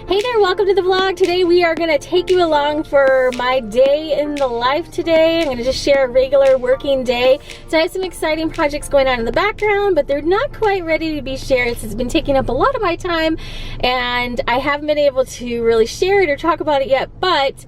Hey there, welcome to the vlog. Today we are gonna take you along for my day in the life today. I'm gonna just share a regular working day. So I have some exciting projects going on in the background, but they're not quite ready to be shared since it's been taking up a lot of my time and I haven't been able to really share it or talk about it yet, but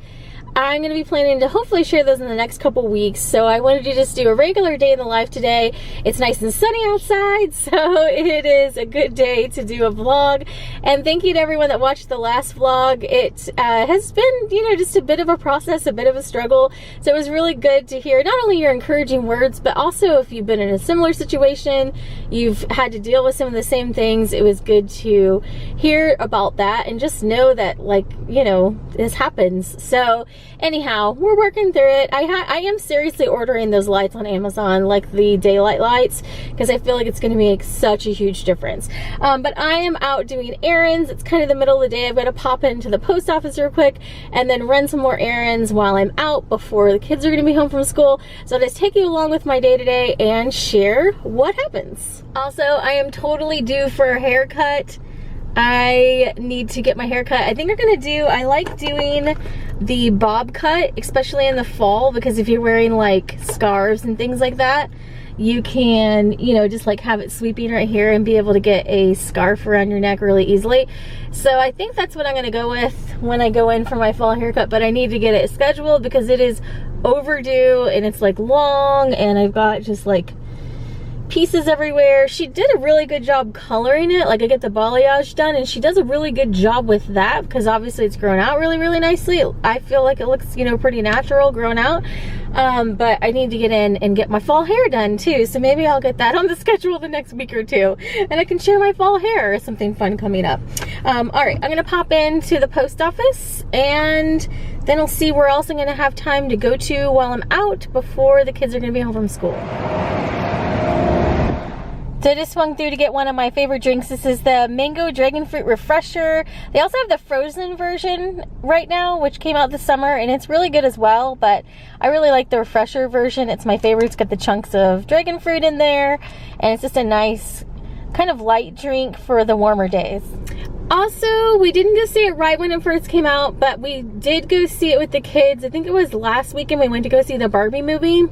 I'm going to be planning to hopefully share those in the next couple weeks. So I wanted to just do a regular day in the life today. It's nice and sunny outside, so it is a good day to do a vlog. And thank you to everyone that watched the last vlog. It has been, you know, just a bit of a process, a bit of a struggle. So it was really good to hear not only your encouraging words, but also if you've been in a similar situation, you've had to deal with some of the same things, it was good to hear about that and just know that, like, you know, this happens. So anyhow, we're working through it. I am seriously ordering those lights on Amazon, like the daylight lights, because I feel like it's going to make such a huge difference. But I am out doing errands. It's kind of the middle of the day. I've got to pop into the post office real quick and then run some more errands while I'm out before the kids are going to be home from school. So I'll just take you along with my day today and share what happens. Also, I am totally due for a haircut. I need to get my hair cut. I think I'm gonna do, I like doing the bob cut, especially in the fall, because if you're wearing like scarves and things like that, you can, you know, just like have it sweeping right here and be able to get a scarf around your neck really easily. So I think that's what I'm gonna go with when I go in for my fall haircut, but I need to get it scheduled because it is overdue and it's like long and I've got just like pieces everywhere. She did a really good job coloring it. Like, I get the balayage done and she does a really good job with that because obviously it's grown out really, really nicely. I feel like it looks, you know, pretty natural grown out. But I need to get in and get my fall hair done too. So maybe I'll get that on the schedule the next week or two and I can share my fall hair or something fun coming up. All right, I'm gonna pop into the post office and then I'll see where else I'm gonna have time to go to while I'm out before the kids are gonna be home from school. So I just swung through to get one of my favorite drinks. This is the Mango Dragon Fruit Refresher. They also have the frozen version right now, which came out this summer, and it's really good as well, but I really like the refresher version. It's my favorite. It's got the chunks of dragon fruit in there, and it's just a nice kind of light drink for the warmer days. Also, we didn't go see it right when it first came out, but we did go see it with the kids. I think it was last weekend we went to go see the Barbie movie,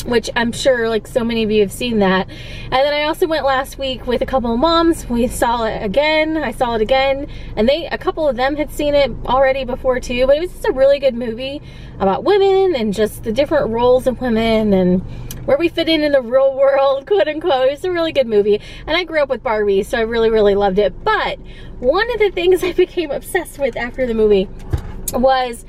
which I'm sure like so many of you have seen that. And then I also went last week with a couple of moms. We saw it again. I saw it again, and a couple of them had seen it already before too, but it was just a really good movie about women and just the different roles of women and where we fit in the real world, quote unquote. It's a really good movie, and I grew up with Barbie, so I really, really loved it. But one of the things I became obsessed with after the movie was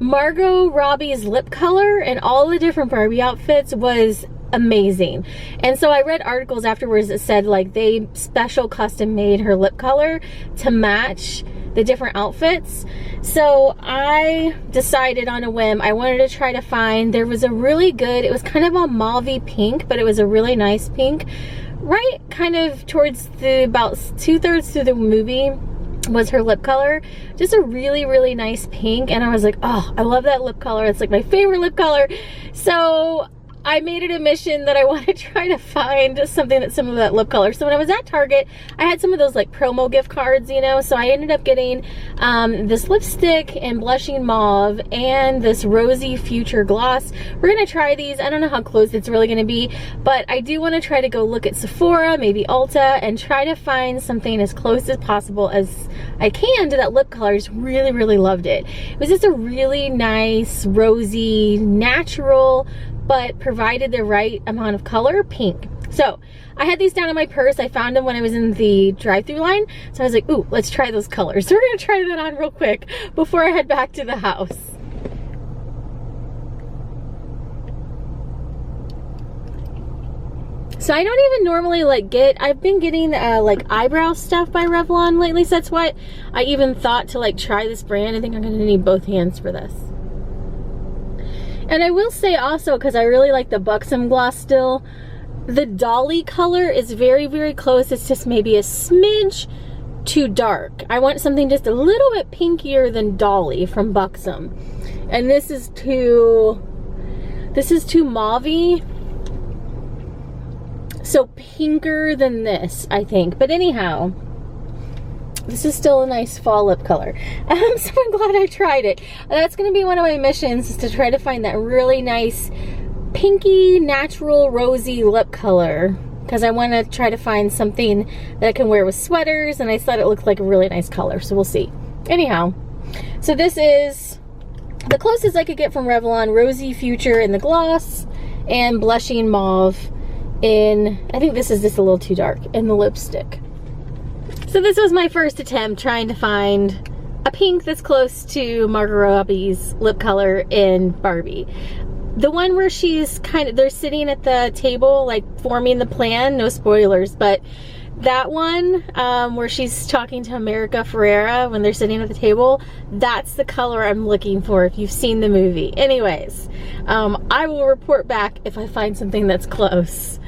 Margot Robbie's lip color, and all the different Barbie outfits was amazing. And so I read articles afterwards that said like they special custom made her lip color to match the different outfits. So I decided on a whim, I wanted to try to find, there was a really good, it was kind of a mauvey pink, but it was a really nice pink, right kind of towards the about 2/3 through the movie was her lip color. Just a really, really nice pink, and I was like, oh, I love that lip color. It's like my favorite lip color. So I made it a mission that I want to try to find something that's similar to that lip color. So when I was at Target, I had some of those like promo gift cards, you know, so I ended up getting this lipstick in blushing mauve and this rosy future gloss. We're gonna try these. I don't know how close it's really gonna be, but I do want to try to go look at Sephora, maybe Ulta, and try to find something as close as possible as I can to that lip color. I just really, really loved it. It was just a really nice, rosy, natural, but provided the right amount of color pink. So I had these down in my purse. I found them when I was in the drive-through line. So I was like, ooh, let's try those colors. So we're gonna try that on real quick before I head back to the house. So I don't even normally like I've been getting like eyebrow stuff by Revlon lately. So that's why I even thought to like try this brand. I think I'm gonna need both hands for this. And I will say also, because I really like the Buxom gloss still, the Dolly color is very, very close. It's just maybe a smidge too dark. I want something just a little bit pinkier than Dolly from Buxom. And this is too mauvey. So pinker than this, I think. But anyhow, this is still a nice fall lip color. So I'm glad I tried it. That's going to be one of my missions, is to try to find that really nice pinky, natural, rosy lip color, because I want to try to find something that I can wear with sweaters, and I thought it looked like a really nice color, so we'll see. Anyhow, so this is the closest I could get from Revlon. Rosy Future in the gloss, and Blushing Mauve in, I think this is just a little too dark, in the lipstick. So this was my first attempt trying to find a pink that's close to Margot Robbie's lip color in Barbie. The one where she's they're sitting at the table, like forming the plan, no spoilers, but that one where she's talking to America Ferrera when they're sitting at the table, that's the color I'm looking for if you've seen the movie. Anyways, I will report back if I find something that's close.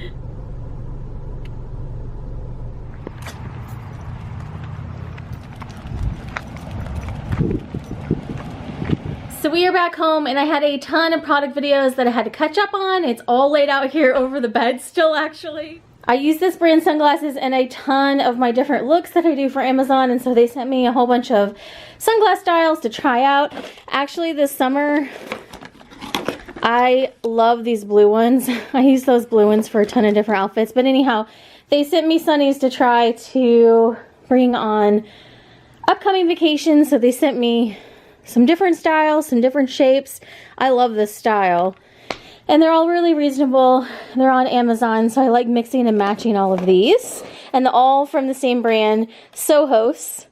So we are back home, and I had a ton of product videos that I had to catch up on. It's all laid out here over the bed still, actually. I use this brand sunglasses in a ton of my different looks that I do for Amazon, and so they sent me a whole bunch of sunglass styles to try out. Actually, this summer, I love these blue ones. I use those blue ones for a ton of different outfits, but anyhow, they sent me sunnies to try to bring on upcoming vacations, so they sent me some different styles, some different shapes. I love this style. And they're all really reasonable. They're on Amazon, so I like mixing and matching all of these. And they're all from the same brand, Sohos.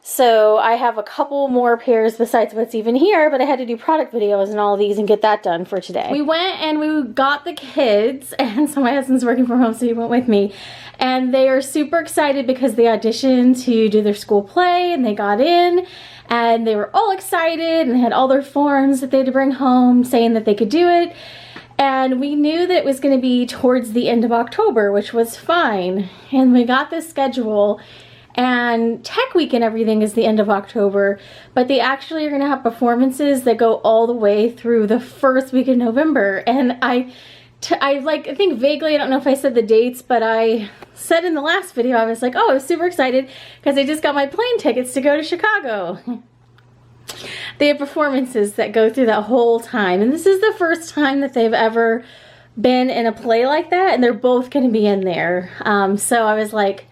So I have a couple more pairs besides what's even here, but I had to do product videos and all of these and get that done for today. We went and we got the kids, and so my husband's working from home, so he went with me. And they are super excited because they auditioned to do their school play, and they got in. And they were all excited and had all their forms that they had to bring home saying that they could do it. And we knew that it was going to be towards the end of October, which was fine. And we got this schedule, and Tech Week and everything is the end of October, but they actually are going to have performances that go all the way through the first week of November. And I think vaguely, I don't know if I said the dates, but I said in the last video, I was like, oh, I was super excited because I just got my plane tickets to go to Chicago. They have performances that go through that whole time, and this is the first time that they've ever been in a play like that, and they're both going to be in there. So I was like,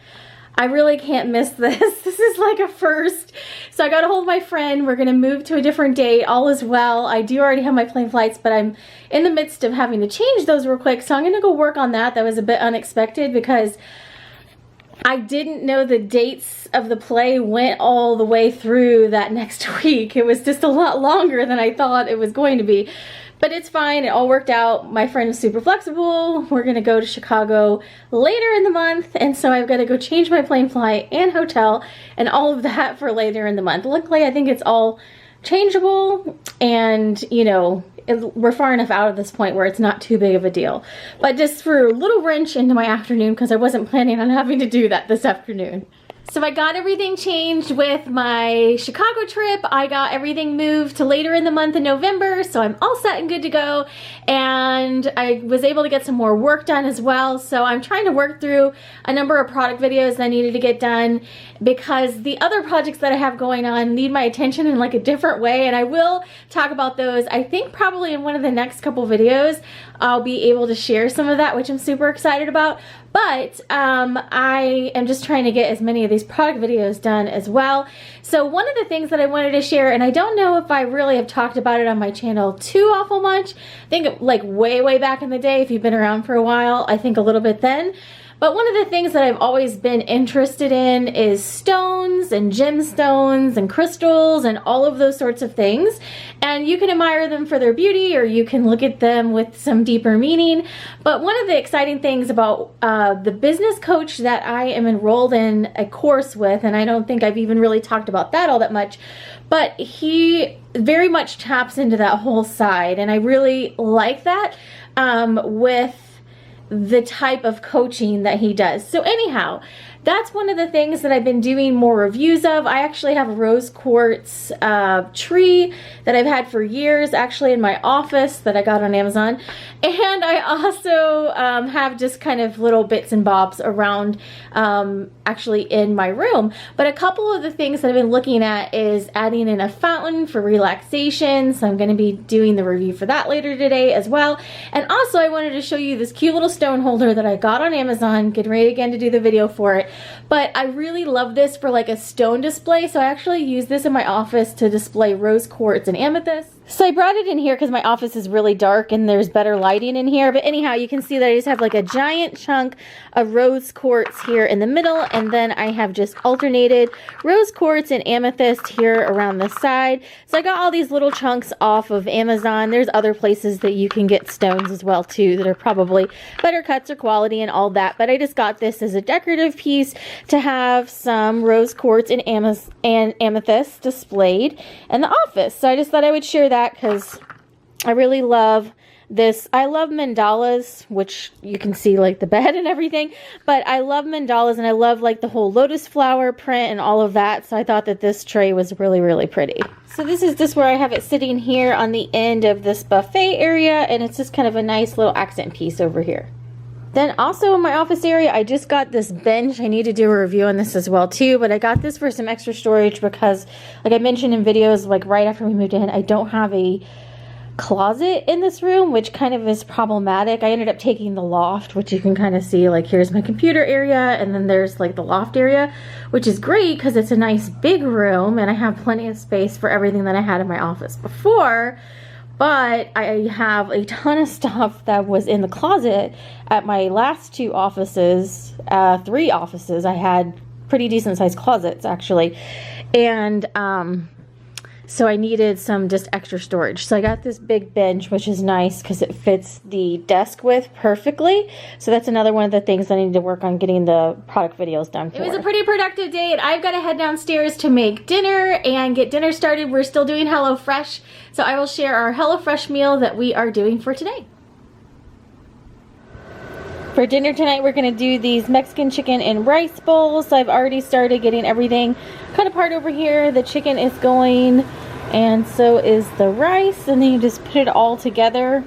I really can't miss this. This is like a first. So I got a hold of my friend. We're going to move to a different date. All is well. I do already have my plane flights, but I'm in the midst of having to change those real quick. So I'm going to go work on that. That was a bit unexpected because I didn't know the dates of the play went all the way through that next week. It was just a lot longer than I thought it was going to be. But it's fine, it all worked out. My friend is super flexible. We're gonna go to Chicago later in the month, and so I've gotta go change my plane flight and hotel and all of that for later in the month. Luckily, I think it's all changeable, and you know, we're far enough out at this point where it's not too big of a deal. But just for a little wrench into my afternoon, because I wasn't planning on having to do that this afternoon. So I got everything changed with my Chicago trip. I got everything moved to later in the month in November, so I'm all set and good to go. And I was able to get some more work done as well. So I'm trying to work through a number of product videos that I needed to get done because the other projects that I have going on need my attention in like a different way. And I will talk about those, I think probably in one of the next couple videos. I'll be able to share some of that, which I'm super excited about. But I am just trying to get as many of these product videos done as well. So one of the things that I wanted to share, and I don't know if I really have talked about it on my channel too awful much. I think like way back in the day, if you've been around for a while, I think a little bit then. But one of the things that I've always been interested in is stones and gemstones and crystals and all of those sorts of things. And you can admire them for their beauty, or you can look at them with some deeper meaning. But one of the exciting things about the business coach that I am enrolled in a course with, and I don't think I've even really talked about that all that much, but he very much taps into that whole side. And I really like that with the type of coaching that he does. So anyhow, that's one of the things that I've been doing more reviews of. I actually have a rose quartz tree that I've had for years, actually in my office, that I got on Amazon. And I also have just kind of little bits and bobs around actually in my room. But a couple of the things that I've been looking at is adding in a fountain for relaxation. So I'm going to be doing the review for that later today as well. And also I wanted to show you this cute little stone holder that I got on Amazon. Getting ready again to do the video for it. But I really love this for like a stone display. So I actually use this in my office to display rose quartz and amethyst. So I brought it in here because my office is really dark and there's better lighting in here. But anyhow, you can see that I just have like a giant chunk of rose quartz here in the middle. And then I have just alternated rose quartz and amethyst here around the side. So I got all these little chunks off of Amazon. There's other places that you can get stones as well too that are probably better cuts or quality and all that. But I just got this as a decorative piece to have some rose quartz and amethyst displayed in the office. So I just thought I would share that because I really love this. I love mandalas, which you can see like the bed and everything, but I love mandalas and I love like the whole lotus flower print and all of that. So I thought that this tray was really, really pretty. So this is just where I have it sitting here on the end of this buffet area, and it's just kind of a nice little accent piece over here. Then also in my office area, I just got this bench. I need to do a review on this as well too, but I got this for some extra storage because, like I mentioned in videos, like right after we moved in, I don't have a closet in this room, which kind of is problematic. I ended up taking the loft, which you can kind of see, like here's my computer area, and then there's like the loft area, which is great because it's a nice big room and I have plenty of space for everything that I had in my office before. But I have a ton of stuff that was in the closet at my last two offices, 3 offices. I had pretty decent sized closets actually. And so I needed some just extra storage. So I got this big bench, which is nice because it fits the desk width perfectly. So that's another one of the things I need to work on getting the product videos done for. It was a pretty productive day, and I've got to head downstairs to make dinner and get dinner started. We're still doing HelloFresh, so I will share our HelloFresh meal that we are doing for today. For dinner tonight, we're going to do these Mexican chicken and rice bowls. I've already started getting everything cut apart over here. The chicken is going, and so is the rice, and then you just put it all together.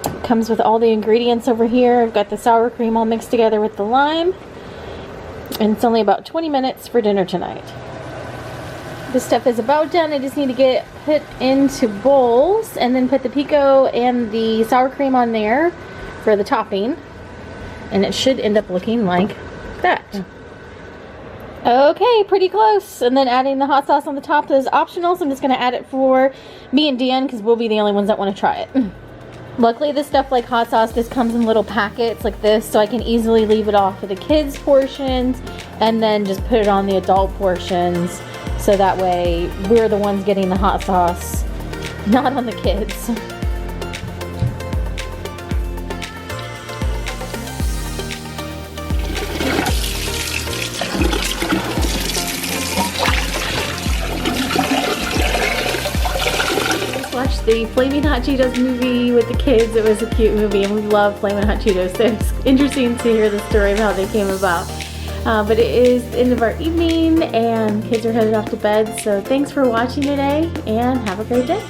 It comes with all the ingredients over here. I've got the sour cream all mixed together with the lime, and it's only about 20 minutes for dinner tonight. This stuff is about done. I just need to get it put into bowls and then put the pico and the sour cream on there for the topping. And it should end up looking like that. Okay, pretty close. And then adding the hot sauce on the top is optional, so I'm just going to add it for me and Dan because we'll be the only ones that want to try it. Luckily, this stuff like hot sauce, this comes in little packets like this, so I can easily leave it off for the kids' portions and then just put it on the adult portions, so that way we're the ones getting the hot sauce, not on the kids. Watched the Flaming Hot Cheetos movie with the kids. It was a cute movie and we love Flaming Hot Cheetos, so it's interesting to hear the story of how they came about. But it is the end of our evening and kids are headed off to bed, so thanks for watching today and have a great day.